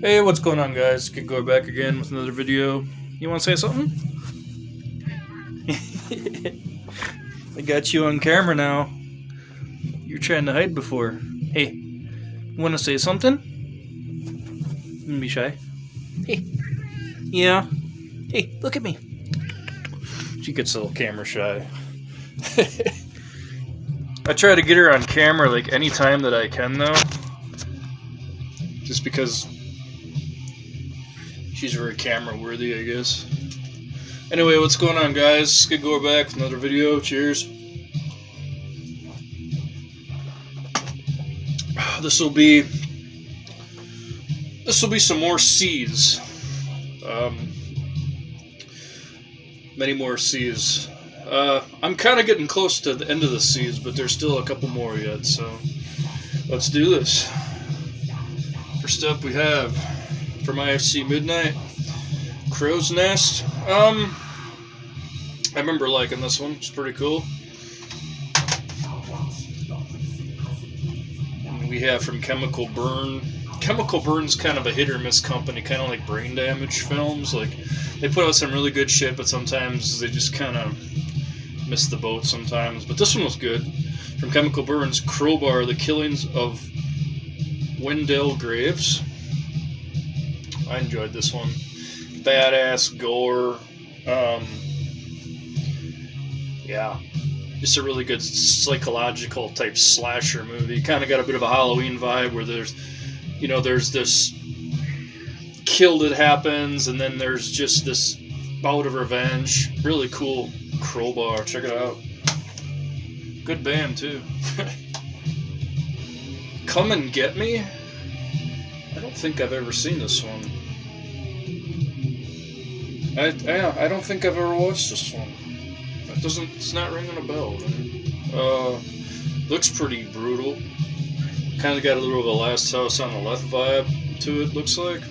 Hey, what's going on, guys? Good going back again with another video. You want to say something? I got you on camera now. You were trying to hide before. Hey, you want to say something? Don't be shy. Hey, yeah. Hey, look at me. She gets a little camera shy. I try to get her on camera like any time that I can, though. Just because she's very camera worthy, I guess. Anyway, what's going on, guys? Good going back with another video. Cheers. This will be some more seeds. Many more seeds. I'm kind of getting close to the end of the seeds, but there's still a couple more yet. So let's do this. First up, we have from IFC Midnight, Crow's Nest. I remember liking this one. It's pretty cool. And we have from Chemical Burn. Chemical Burn's kind of a hit or miss company, kind of like Brain Damage films. Like, they put out some really good shit, but sometimes they just kind of miss the boat sometimes. But this one was good. From Chemical Burn's Crowbar, The Killings of Wendell Graves. I enjoyed this one. Badass gore. Yeah. Just a really good psychological type slasher movie. Kind of got a bit of a Halloween vibe where there's this kill that happens, and then there's just this bout of revenge. Really cool. Crowbar. Check it out. Good band, too. Come and Get Me? I don't think I've ever seen this one. I don't think I've ever watched this one. It's not ringing a bell. Looks pretty brutal. Kind of got a little of a Last House on the Left vibe to it, looks like.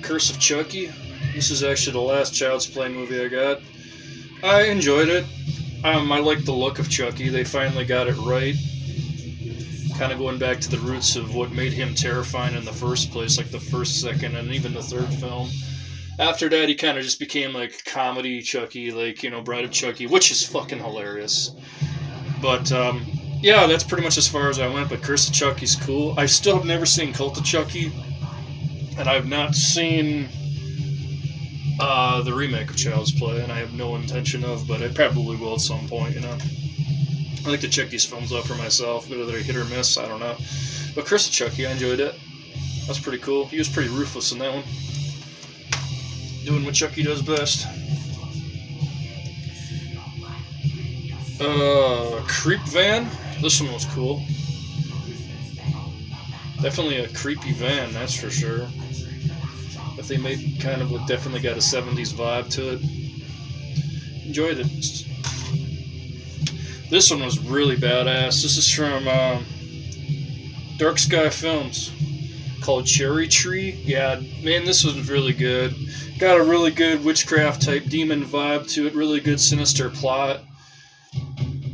Curse of Chucky. This is actually the last Child's Play movie I got. I enjoyed it. I like the look of Chucky. They finally got it right. Kind of going back to the roots of what made him terrifying in the first place, like the first, second, and even the third film. After that, he kind of just became like comedy Chucky, like, Bride of Chucky, which is fucking hilarious. But, yeah, that's pretty much as far as I went, but Curse of Chucky's cool. I still have never seen Cult of Chucky, and I've not seen the remake of Child's Play, and I have no intention of, but I probably will at some point, I like to check these films out for myself, whether they're hit or miss, I don't know. But Curse of Chucky, I enjoyed it. That's pretty cool. He was pretty ruthless in that one. Doing what Chucky does best. Creep Van. This one was cool. Definitely a creepy van, that's for sure. But they made kind of what definitely got a 70s vibe to it. Enjoyed it. This one was really badass. This is from Dark Sky Films, called Cherry Tree. Yeah, man, this was really good. Got a really good witchcraft type demon vibe to it. Really good sinister plot.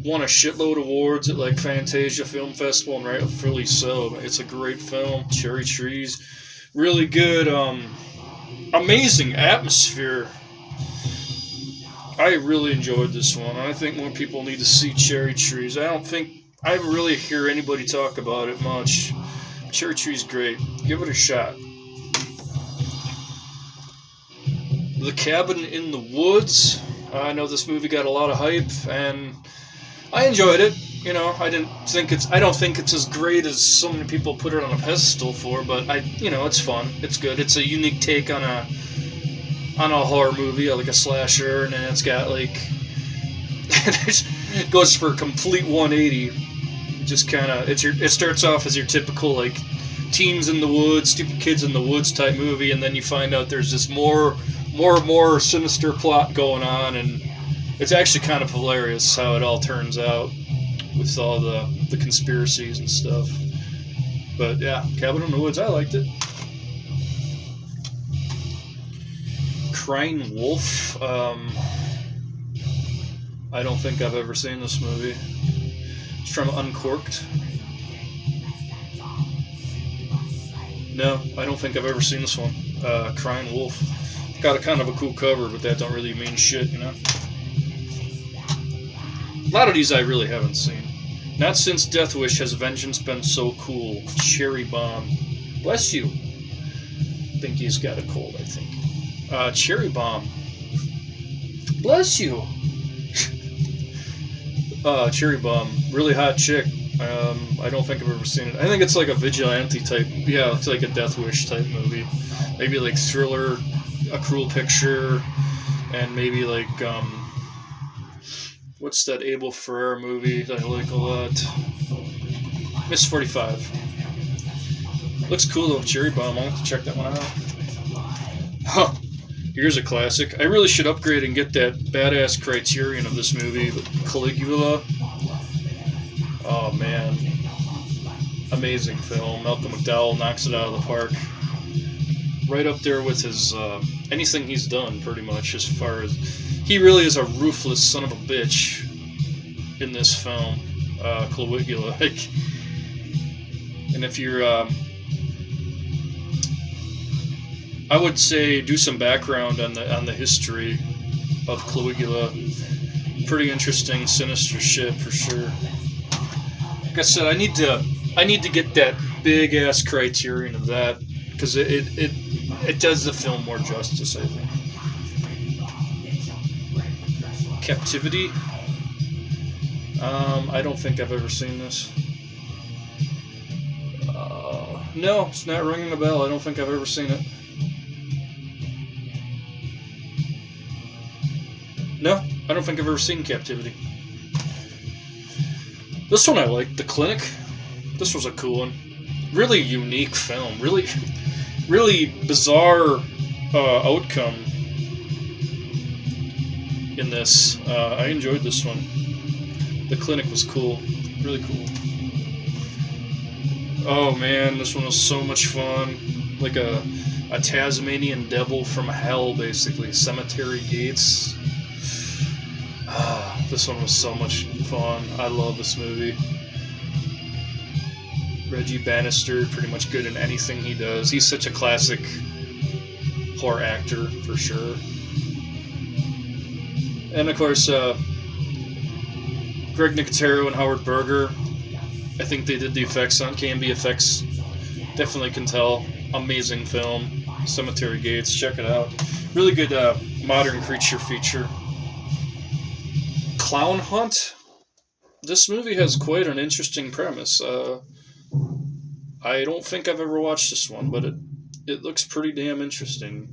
Won a shitload of awards at like Fantasia Film Festival, and rightfully so. It's a great film. Cherry Trees. Really good, amazing atmosphere. I really enjoyed this one. I think more people need to see Cherry Trees. I don't think I really hear anybody talk about it much. Cherry Tree's great. Give it a shot. The Cabin in the Woods. I know this movie got a lot of hype, and I enjoyed it. I don't think it's as great as so many people put it on a pedestal for, but it's fun. It's good. It's a unique take on a horror movie, like a slasher, and then it's got like it goes for a complete 180. Just kind of it starts off as your typical like teens in the woods, stupid kids in the woods type movie, and then you find out there's this more sinister plot going on, and it's actually kind of hilarious how it all turns out with all the conspiracies and stuff. But yeah, Cabin in the Woods, I liked it. Crying Wolf. I don't think I've ever seen this movie. It's from Uncorked. No, I don't think I've ever seen this one. Crying Wolf. Got a kind of a cool cover, but that don't really mean shit, you know? A lot of these I really haven't seen. Not since Death Wish has vengeance been so cool. Cherry Bomb. Bless you. I think he's got a cold, I think. Cherry Bomb. Bless you. Cherry Bomb. Really hot chick. I don't think I've ever seen it. I think it's like a vigilante type. Yeah, it's like a Death Wish type movie. Maybe like Thriller, A Cruel Picture, and maybe like, what's that Abel Ferrara movie that I like a lot? Miss 45. Looks cool though, Cherry Bomb. I'll have to check that one out. Huh. Here's a classic. I really should upgrade and get that badass Criterion of this movie, Caligula. Oh man. Amazing film. Malcolm McDowell knocks it out of the park. Right up there with his, anything he's done, pretty much, as far as... He really is a ruthless son of a bitch in this film, Caligula. And if you're, I would say do some background on the history of Caligula. Pretty interesting, sinister shit for sure. Like I said, I need to get that big ass Criterion of that, because it does the film more justice, I think. Captivity. I don't think I've ever seen this. No, it's not ringing a bell. I don't think I've ever seen it. No, I don't think I've ever seen Captivity. This one I liked, The Clinic. This was a cool one. Really unique film. Really bizarre outcome in this. I enjoyed this one. The Clinic was cool. Really cool. Oh man, this one was so much fun. Like a Tasmanian devil from hell, basically. Cemetery Gates. This one was so much fun. I love this movie. Reggie Bannister, pretty much good in anything he does. He's such a classic horror actor, for sure. And of course, Greg Nicotero and Howard Berger. I think they did the effects on KMB Effects. Definitely can tell. Amazing film. Cemetery Gates, check it out. Really good modern creature feature. Clown Hunt. This movie has quite an interesting premise. I don't think I've ever watched this one, but it looks pretty damn interesting.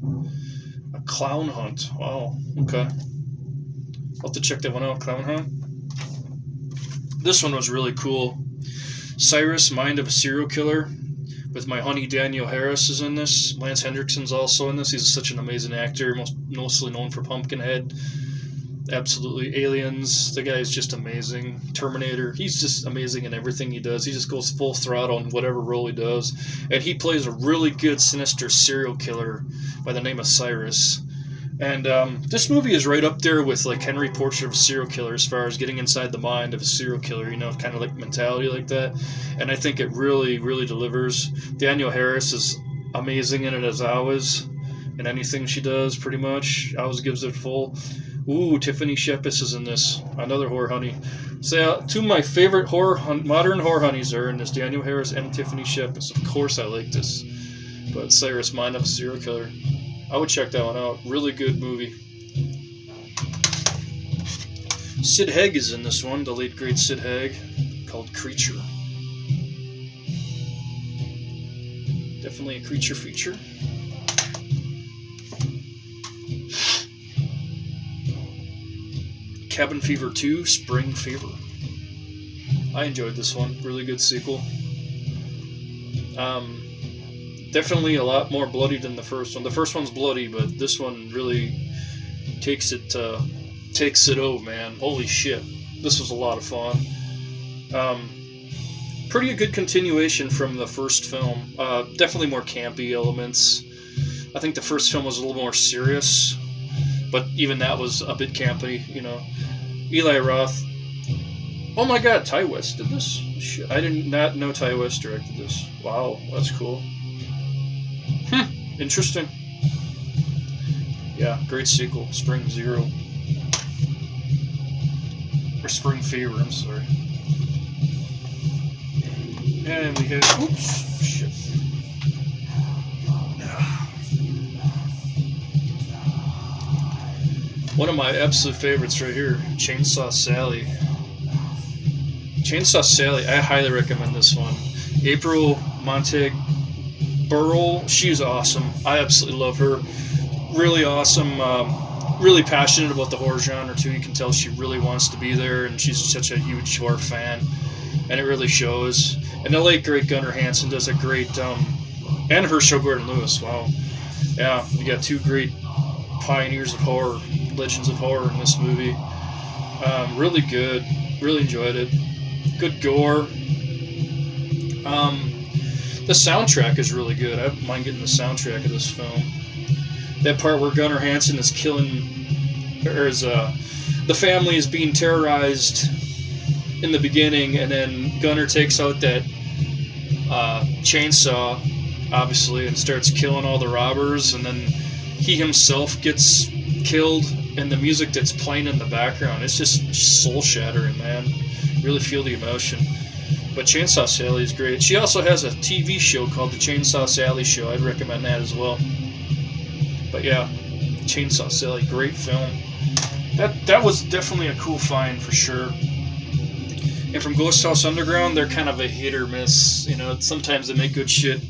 A Clown Hunt. Wow. Okay. I'll have to check that one out. Clown Hunt. This one was really cool. Cyrus, Mind of a Serial Killer, with my honey Danielle Harris is in this. Lance Hendrickson's also in this. He's such an amazing actor, mostly known for Pumpkinhead. Absolutely. Aliens. The guy is just amazing. Terminator. He's just amazing in everything he does. He just goes full throttle in whatever role he does. And he plays a really good, sinister serial killer by the name of Cyrus. And this movie is right up there with like Henry Portrait of a Serial Killer as far as getting inside the mind of a serial killer, you know, kind of like mentality like that. And I think it really, really delivers. Danielle Harris is amazing in it as always. In anything she does, pretty much. Always gives it full. Ooh, Tiffany Shepis is in this. Another horror honey. So, two of my favorite modern horror honeys are in this. Danielle Harris and Tiffany Shepis. Of course I like this. But Cyrus, Mind of a Serial Killer. I would check that one out. Really good movie. Sid Haig is in this one. The late, great Sid Haig. Called Creature. Definitely a creature feature. Cabin Fever 2, Spring Fever. I enjoyed this one. Really good sequel. Definitely a lot more bloody than the first one. The first one's bloody, but this one really takes it over, man. Holy shit. This was a lot of fun. Pretty good continuation from the first film. Definitely more campy elements. I think the first film was a little more serious, but even that was a bit campy, you know. Eli Roth. Oh my god, Ty West did this? Shit, I did not know Ty West directed this. Wow, that's cool. Interesting. Yeah, great sequel. Spring Zero. Or Spring Fever, I'm sorry. And we have. Oops. Shit. One of my absolute favorites right here, Chainsaw Sally. Chainsaw Sally, I highly recommend this one. April Monteagudo, she's awesome. I absolutely love her. Really awesome. Really passionate about the horror genre too. You can tell she really wants to be there, and she's such a huge horror fan, and it really shows. And the late great Gunnar Hansen does a great, and Herschel Gordon-Lewis. Wow, yeah, you got two great pioneers of horror, legends of horror in this movie. Really good. Really enjoyed it. Good gore. The soundtrack is really good. I don't mind getting the soundtrack of this film. That part where Gunnar Hansen is killing, or is the family is being terrorized in the beginning, and then Gunnar takes out that chainsaw, obviously, and starts killing all the robbers, and then he himself gets killed, and the music that's playing in the background, it's just soul-shattering, man. You really feel the emotion. But Chainsaw Sally is great. She also has a TV show called The Chainsaw Sally Show. I'd recommend that as well. But yeah, Chainsaw Sally, great film. That was definitely a cool find for sure. And from Ghost House Underground, they're kind of a hit or miss. You know, sometimes they make good shit.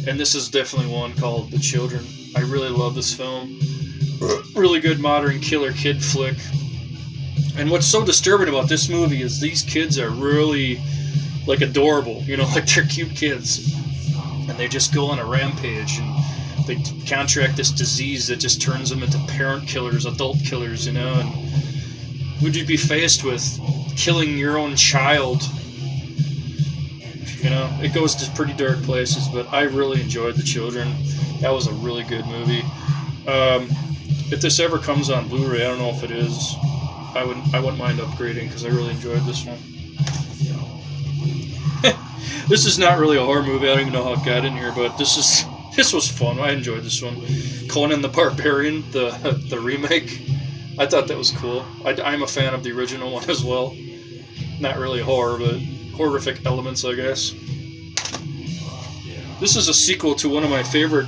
And this is definitely one called The Children. I really love this film. Really good modern killer kid flick. And what's so disturbing about this movie is these kids are really, like, adorable. You know, like they're cute kids. And they just go on a rampage, and they contract this disease that just turns them into parent killers, adult killers, you know. And would you be faced with killing your own child? You know, it goes to pretty dark places, but I really enjoyed The Children. That was a really good movie. If this ever comes on Blu-ray, I don't know if it is. I wouldn't mind upgrading because I really enjoyed this one. This is not really a horror movie. I don't even know how it got in here, but this was fun. I enjoyed this one. Conan the Barbarian, the remake. I thought that was cool. I'm a fan of the original one as well. Not really horror, but horrific elements, I guess. This is a sequel to one of my favorite,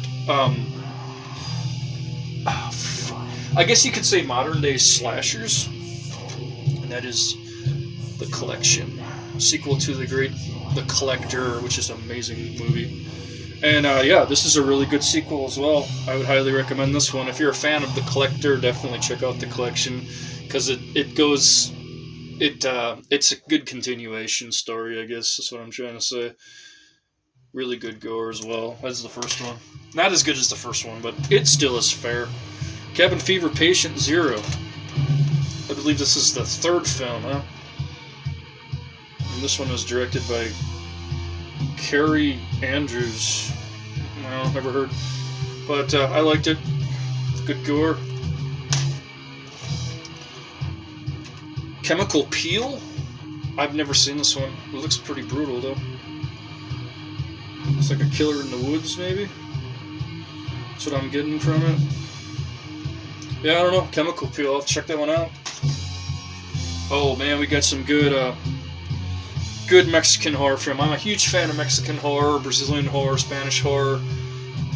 I guess you could say modern day slashers. And that is The Collection. A sequel to The Collector, which is an amazing movie. And yeah, this is a really good sequel as well. I would highly recommend this one. If you're a fan of The Collector, definitely check out The Collection, because it's a good continuation story, I guess that's what I'm trying to say. Really good gore as well as the first one. Not as good as the first one, but it still is fair. Cabin Fever Patient Zero. I believe this is the third film, huh? And this one was directed by Carrie Andrews. No, never heard. But I liked it. Good gore. Chemical Peel? I've never seen this one. It looks pretty brutal, though. Looks like a killer in the woods, maybe? That's what I'm getting from it. Yeah, I don't know. Chemical Peel. I'll have to check that one out. Oh, man, we got some good Mexican horror film. I'm a huge fan of Mexican horror, Brazilian horror, Spanish horror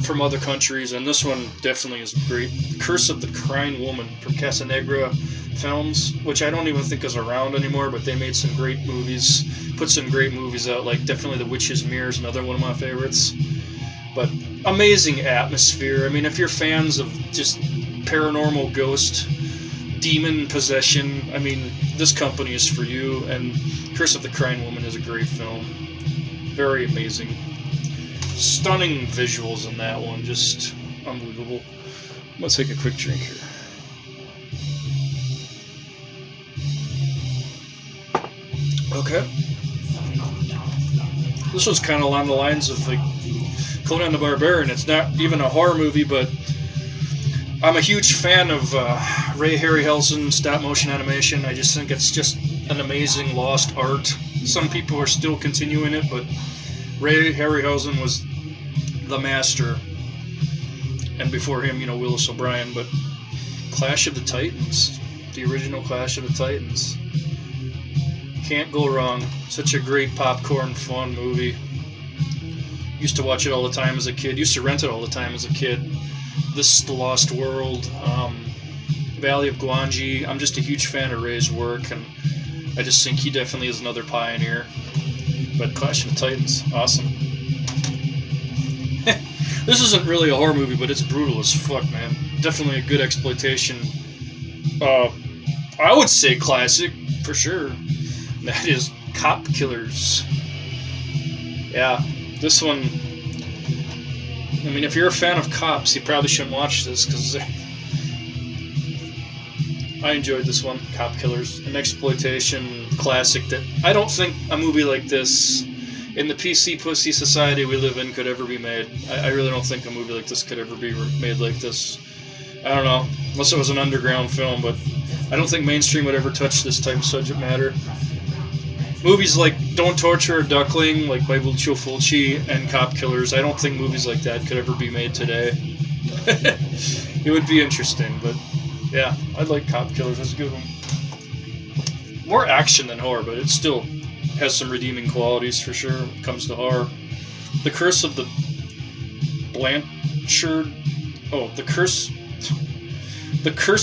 from other countries, and this one definitely is great. Curse of the Crying Woman from Casanegra Films, which I don't even think is around anymore, but they made some great movies, put some great movies out, like definitely The Witch's Mirror is another one of my favorites. But amazing atmosphere. I mean, if you're fans of just paranormal ghost, demon possession, I mean, this company is for you, and Curse of the Crying Woman is a great film. Very amazing. Stunning visuals in that one, just unbelievable. I'm going to take a quick drink here. Okay. This was kind of along the lines of like Conan the Barbarian. It's not even a horror movie, but I'm a huge fan of Ray Harryhausen stop motion animation. I just think it's just an amazing lost art. Some people are still continuing it, but Ray Harryhausen was the master, and before him, Willis O'Brien. But Clash of the Titans, the original Clash of the Titans, can't go wrong. Such a great popcorn fun movie. Used to watch it all the time as a kid. Used to rent it all the time as a kid. This is The Lost World, Valley of Gwangi. I'm just a huge fan of Ray's work, and I just think he definitely is another pioneer. But Clash of the Titans, awesome. This isn't really a horror movie, but it's brutal as fuck, man. Definitely a good exploitation. I would say classic, for sure. That is Cop Killers. Yeah, this one... I mean, if you're a fan of cops, you probably shouldn't watch this, because I enjoyed this one, Cop Killers. An exploitation classic that I don't think a movie like this, in the PC pussy society we live in, could ever be made. I really don't think a movie like this could ever be made like this. I don't know, unless it was an underground film, but I don't think mainstream would ever touch this type of subject matter. Movies like Don't Torture a Duckling, like by Lucio Fulci, and Cop Killers, I don't think movies like that could ever be made today. It would be interesting, but yeah, I like Cop Killers. It's a good one. More action than horror, but it still has some redeeming qualities for sure when it comes to horror. The Curse of the Blanchard... Oh, The Curse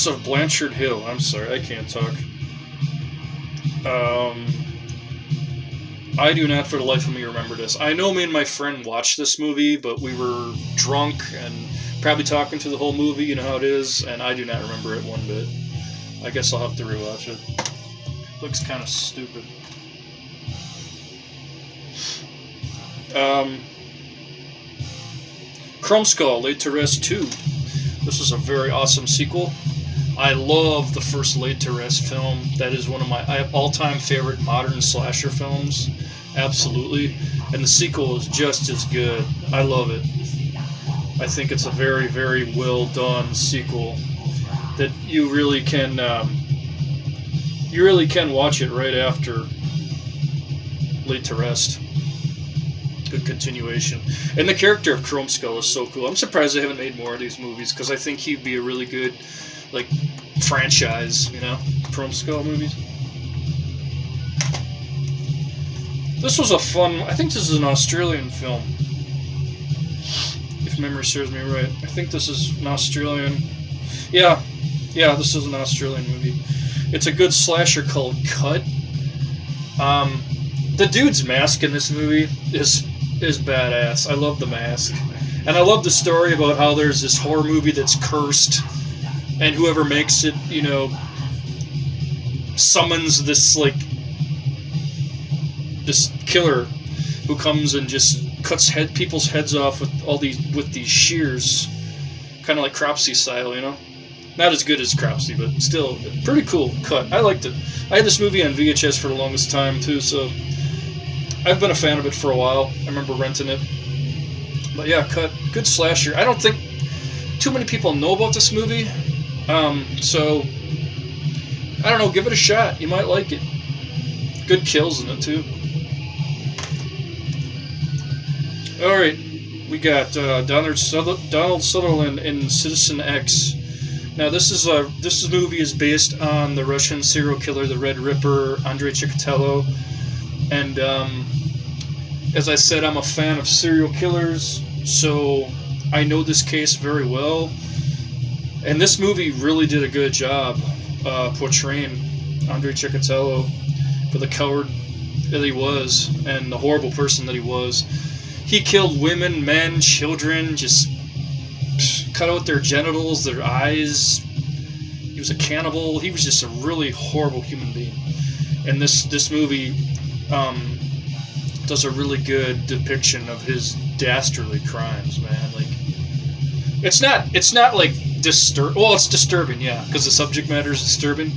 of Blanchard Hill. I'm sorry, I can't talk. I do not for the life of me remember this. I know me and my friend watched this movie, but we were drunk and probably talking through the whole movie, you know how it is, and I do not remember it one bit. I guess I'll have to rewatch it. Looks kind of stupid. Chrome Skull, Laid to Rest 2. This is a very awesome sequel. I love the first Laid to Rest film. That is one of my all-time favorite modern slasher films. Absolutely. And the sequel is just as good. I love it. I think it's a very, very well done sequel that you really can watch it right after Laid to Rest. Good continuation. And the character of Chrome Skull is so cool. I'm surprised they haven't made more of these movies, because I think he'd be a really good franchise, Chrome Skull movies. This was a fun... I think this is an Australian film, if memory serves me right. I think this is an Australian... Yeah, this is an Australian movie. It's a good slasher called Cut. The dude's mask in this movie is badass. I love the mask. And I love the story about how there's this horror movie that's cursed, and whoever makes it, summons this killer who comes and just cuts people's heads off with these shears, kind of like Cropsy style, Not as good as Cropsy, but still pretty cool cut. I liked it. I had this movie on VHS for the longest time too, so I've been a fan of it for a while. I remember renting it. But yeah, Cut, good slasher. I don't think too many people know about this movie. So, I don't know, give it a shot. You might like it. Good kills in it, too. Alright, we got Donald Sutherland in Citizen X. Now, this movie is based on the Russian serial killer, the Red Ripper, Andrei Chikatilo. And, as I said, I'm a fan of serial killers, so I know this case very well. And this movie really did a good job portraying Andrei Chikatilo for the coward that he was and the horrible person that he was. He killed women, men, children, just cut out their genitals, their eyes. He was a cannibal. He was just a really horrible human being. And this movie does a really good depiction of his dastardly crimes, man. It's not like it's disturbing, yeah, because the subject matter is disturbing,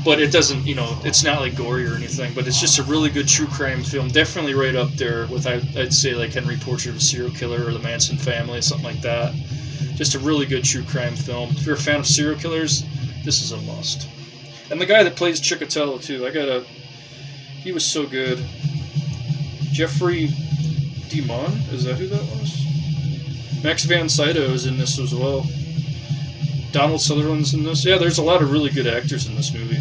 but it doesn't, it's not like gory or anything, but it's just a really good true crime film, definitely right up there with, I'd say, like Henry Portrait of a Serial Killer or The Manson Family, something like that. Just a really good true crime film. If you're a fan of serial killers, this is a must. And the guy that plays Chikatilo, too, he was so good. Jeffrey DeMunn, is that who that was? Max von Sydow is in this as well. Donald Sutherland's in this. Yeah, there's a lot of really good actors in this movie.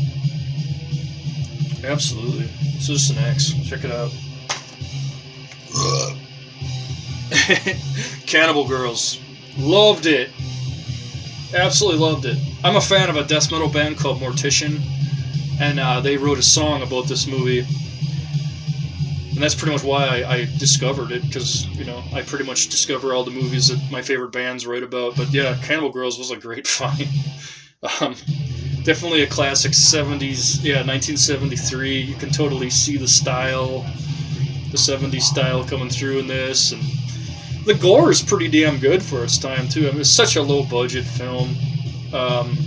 Absolutely. Citizen X. Check it out. Cannibal Girls. Loved it. Absolutely loved it. I'm a fan of a death metal band called Mortician, and they wrote a song about this movie. And that's pretty much why I discovered it, because, you know, I pretty much discover all the movies that my favorite bands write about. But yeah, Cannibal Girls was a great find. Definitely a classic 70s, 1973. You can totally see the style, the 70s style coming through in this. And the gore is pretty damn good for its time, too. I mean, it's such a low-budget film.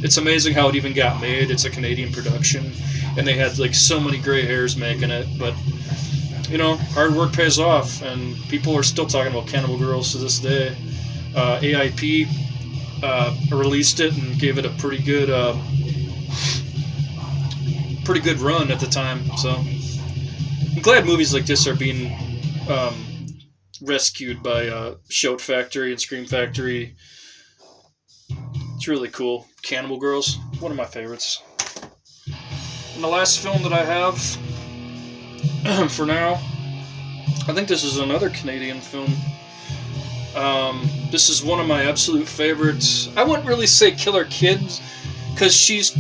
It's amazing how it even got made. It's a Canadian production, and they had, like, so many gray hairs making it, but... You know, hard work pays off, and people are still talking about Cannibal Girls to this day. AIP released it and gave it a pretty good run at the time. So I'm glad movies like this are being rescued by Shout Factory and Scream Factory. It's really cool. Cannibal Girls, one of my favorites. And the last film that I have for now, I think this is another Canadian film. This is one of my absolute favorites. I wouldn't really say Killer Kids, because she's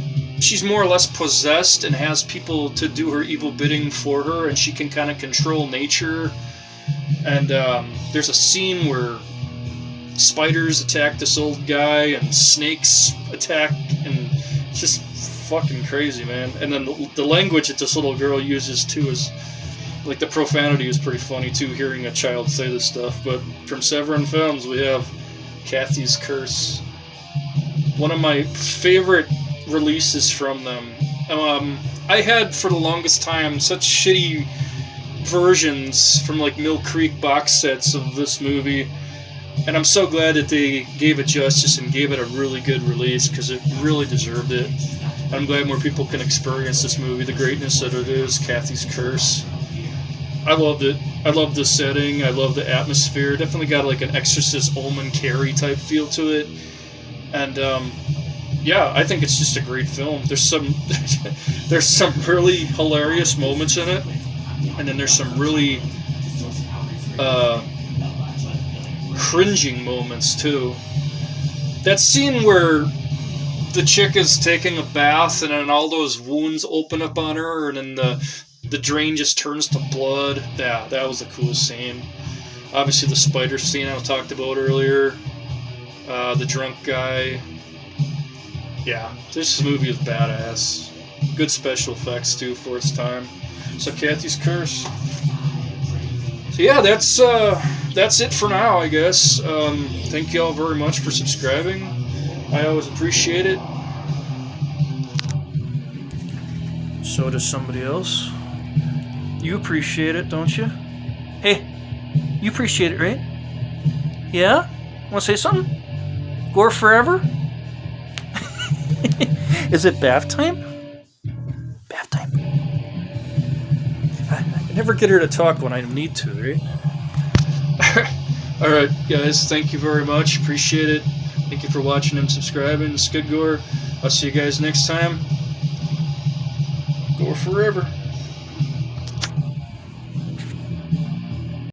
more or less possessed and has people to do her evil bidding for her, and she can kind of control nature. And there's a scene where spiders attack this old guy and snakes attack, and it's just fucking crazy, man. And then the language that this little girl uses too is, like, the profanity is pretty funny too, hearing a child say this stuff. But from Severin Films, we have Kathy's Curse, one of my favorite releases from them. I had for the longest time such shitty versions from, like, Mill Creek box sets of this movie, and I'm so glad that they gave it justice and gave it a really good release, because it really deserved it. I'm glad more people can experience this movie, the greatness that it is, Kathy's Curse. I loved it. I loved the setting. I loved the atmosphere. Definitely got, like, an Exorcist Omen Carrie type feel to it. And, yeah, I think it's just a great film. There's some really hilarious moments in it. And then there's some really cringing moments, too. That scene where the chick is taking a bath and then all those wounds open up on her, and then the drain just turns to blood. Yeah, that was the coolest scene. Obviously the spider scene I talked about earlier. The drunk guy. Yeah, this movie is badass. Good special effects too for its time. So Kathy's Curse. So yeah, that's it for now, I guess. Thank you all very much for subscribing. I always appreciate it. So does somebody else. You appreciate it, don't you? Hey, you appreciate it, right? Yeah? Want to say something? Gore forever? Is it bath time? Bath time. I never get her to talk when I need to, right? Alright, guys, thank you very much. Appreciate it. Thank you for watching and subscribing. Skid Gore. I'll see you guys next time. Gore forever.